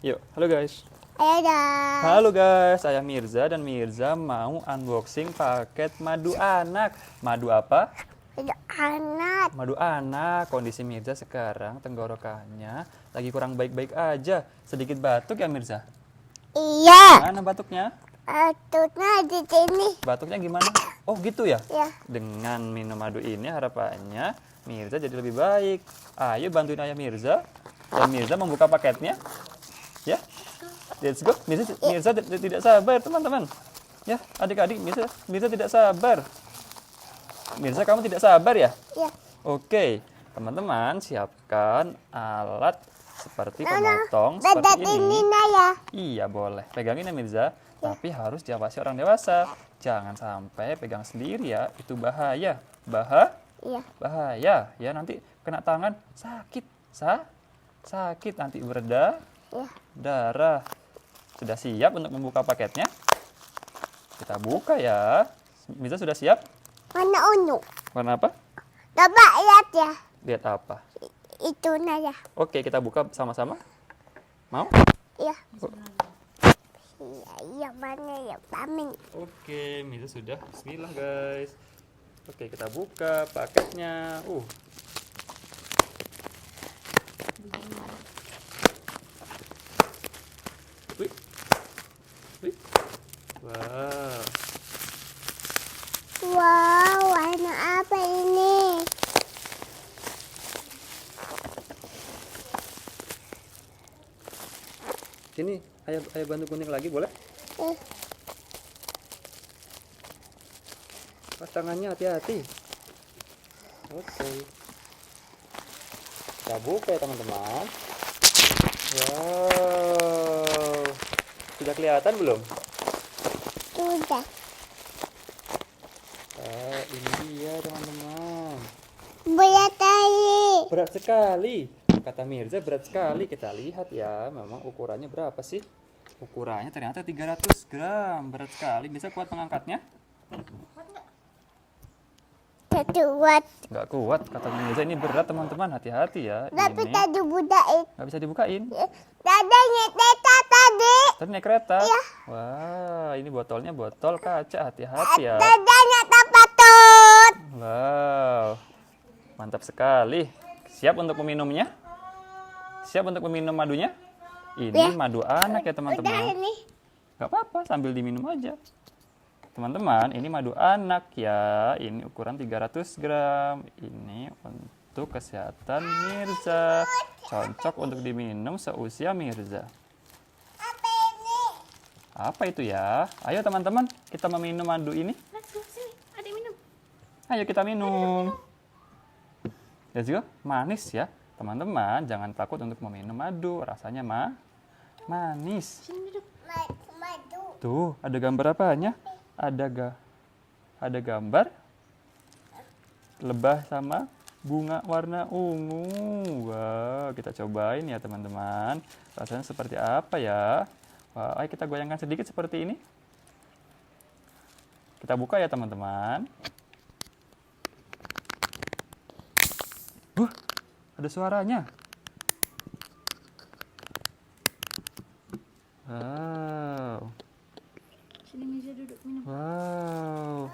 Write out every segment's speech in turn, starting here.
Yuk, halo guys. Ada. Halo guys, saya Mirza dan Mirza mau unboxing paket madu anak. Madu apa? Ada anak. Madu anak. Kondisi Mirza sekarang tenggorokannya lagi kurang baik-baik aja. Sedikit batuk ya Mirza? Iya. Mana batuknya? Tutnya di sini. Batuknya gimana? Oh gitu ya? Ya. Dengan minum madu ini harapannya Mirza jadi lebih baik. Ayo bantuin ayah Mirza. Dan Mirza membuka paketnya. Ya, let's go. Mirza tidak sabar teman-teman. Ya, adik-adik, Mirza tidak sabar. Mirza, kamu tidak sabar ya? Ya. Oke, teman-teman siapkan alat seperti Nana, pemotong bedak seperti ini ini. Naya. Iya boleh, pegangin ya Mirza. Tapi harus diawasi orang dewasa. Jangan sampai pegang sendiri ya, itu bahaya. Iya. Bahaya. Ya nanti kena tangan sakit. Sakit nanti Ya. darah. Sudah siap untuk membuka paketnya? Kita buka ya. Mirza sudah siap? Mana unyu? Warna apa? Coba lihat ya. Lihat apa? Itu Naya. Oke, kita buka sama-sama. Mau? Iya. Iya, mana ya? Pamin. Oke, Mirza sudah. Bismillah guys. Oke, kita buka paketnya. Wih. Wih. Wow. Wow, warna apa ini? Sini, ayah bantu kuning lagi boleh? Eh, Tangannya hati-hati. Oke. Kita buka ya teman-teman. Wow. Sudah kelihatan belum? sudah. Ini dia teman-teman. Berat tadi. Berat sekali. Kata Mirza berat sekali. Kita lihat ya, memang ukurannya berapa sih? Ukurannya ternyata 300 gram. Berat sekali. Bisa kuat mengangkatnya? Ketuat. Nggak kuat. Kata Mirza ini berat teman-teman. Hati-hati ya. Tapi Ini tadi budain. nggak bisa dibukain. Dadanya teta tadi. Tadi naik kereta. Iya. Wah, ini botolnya botol kaca. Hati-hati ya. Dadanya tapatut. Wow. Mantap sekali. Siap untuk meminumnya? Siap untuk meminum madunya? Ini Ya. madu anak ya Udah teman-teman. ini. Gak apa-apa, sambil diminum aja. Teman-teman, ini madu anak ya. Ini ukuran 300 gram. Ini untuk kesehatan Mirza. Cocok untuk diminum seusia Mirza. Apa ini? Apa itu ya? Ayo teman-teman, kita meminum madu ini. Let's go, sini. Adik minum. Ayo kita minum. Ya juga manis ya. Teman-teman, jangan takut untuk meminum madu. Rasanya manis. Sini duduk. Madu. Tuh, ada gambar apanya? Ada gambar lebah sama bunga warna ungu. Wow, kita cobain ya teman-teman. Rasanya seperti apa ya? Wah, ayo kita goyangkan sedikit seperti ini. Kita buka ya teman-teman. Ada suaranya. Wow. Sini meja duduk minum. Wow.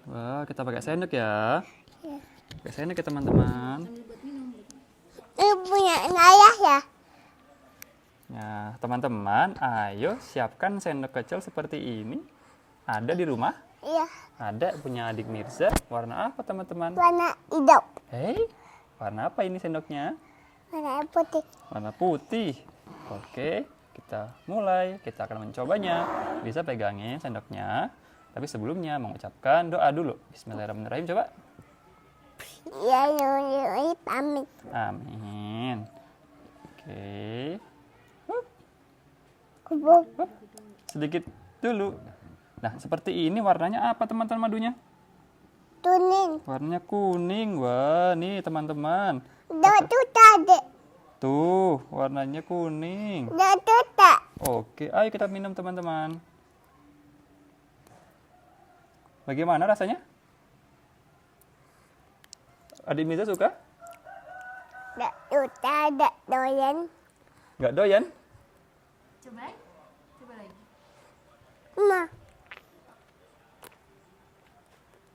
Wah, kita pakai sendok ya. Ya. Pakai sendok ya teman-teman. Sambil buat minum. Ini punya Naya ya? Nah, teman-teman, ayo siapkan sendok kecil seperti ini. Ada di rumah? Iya. Ada punya adik Mirza. Warna apa teman-teman? Warna hijau. Hei, warna apa ini sendoknya? Warna putih. Warna putih. Oke, kita mulai. Kita akan mencobanya. Bisa pegangin sendoknya. Tapi sebelumnya mengucapkan doa dulu. Bismillahirrahmanirrahim. Coba. Ya, ini pamit. Amin. Oke. Kubuk. Sedikit dulu. Nah, seperti ini warnanya apa teman-teman madunya? Tuning. Warnanya kuning. Wah, nih teman-teman. Itu tadi. Tuh, warnanya kuning. Itu tak. Oke, ayo kita minum teman-teman. Bagaimana rasanya? Adik Mirza suka? tuh tak ada doyan. Nggak doyan? Coba. Coba lagi. Ma,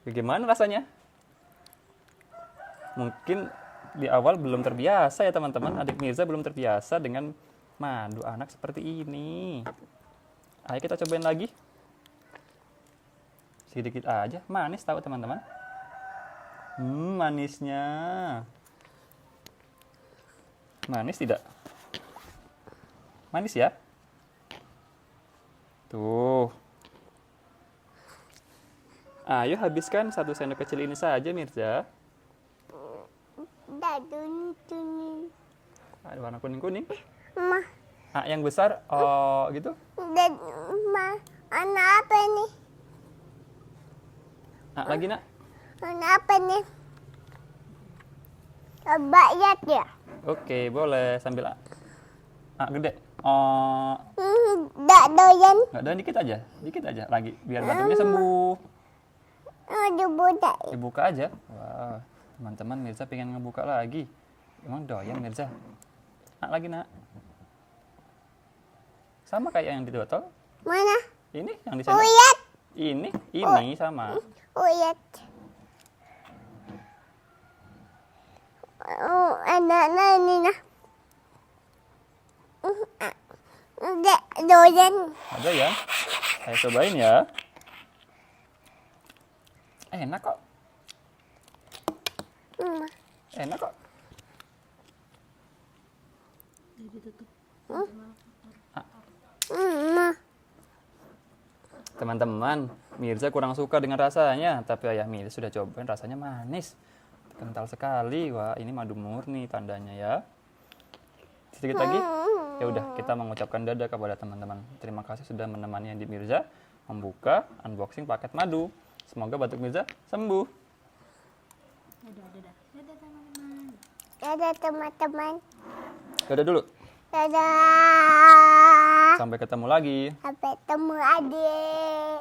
Bagaimana rasanya? Mungkin di awal belum terbiasa ya teman-teman. Adik Mirza belum terbiasa dengan madu anak seperti ini. Ayo kita cobain lagi. Sedikit aja, manis tahu teman-teman. Manisnya. Manis tidak? Manis ya? Tuh. Ayo habiskan 1 sendok kecil ini saja Mirza. dah tunin. Ada warna kuning-kuning. Ma, Yang besar, oh gitu. dan ma, anak apa nih? Lagi nak. Anak apa nih? Coba lihat ya. Oke, boleh sambil gede. Oh, Tak doyan. nggak ada dikit aja lagi biar batuknya sembuh. Aduh budak. Dibuka aja. Wah, teman-teman Mirza pengen ngebuka lagi. Emang doyan Mirza? Lagi nak. Sama kayak yang di botol. Mana? Ini yang di sendok. Lihat. Ini sama. Lihat. Oh, anak-anak ini nah. Tak doyan. Ada ya? Saya cobain ya. Enak kok. Enak kok. Jadi tutup. Ma, Teman-teman, Mirza kurang suka dengan rasanya, tapi ayah Mirza sudah cobain rasanya manis. Kental sekali. Wah, ini madu murni tandanya ya. Sedikit lagi. Ya udah, kita mengucapkan dadah kepada teman-teman. Terima kasih sudah menemani Andi Mirza membuka unboxing paket madu. Semoga batuk Mirza sembuh. Dadah, dadah. Dadah teman-teman. dadah teman-teman. Dadah dulu. Dadah. Sampai ketemu lagi. Sampai ketemu adik.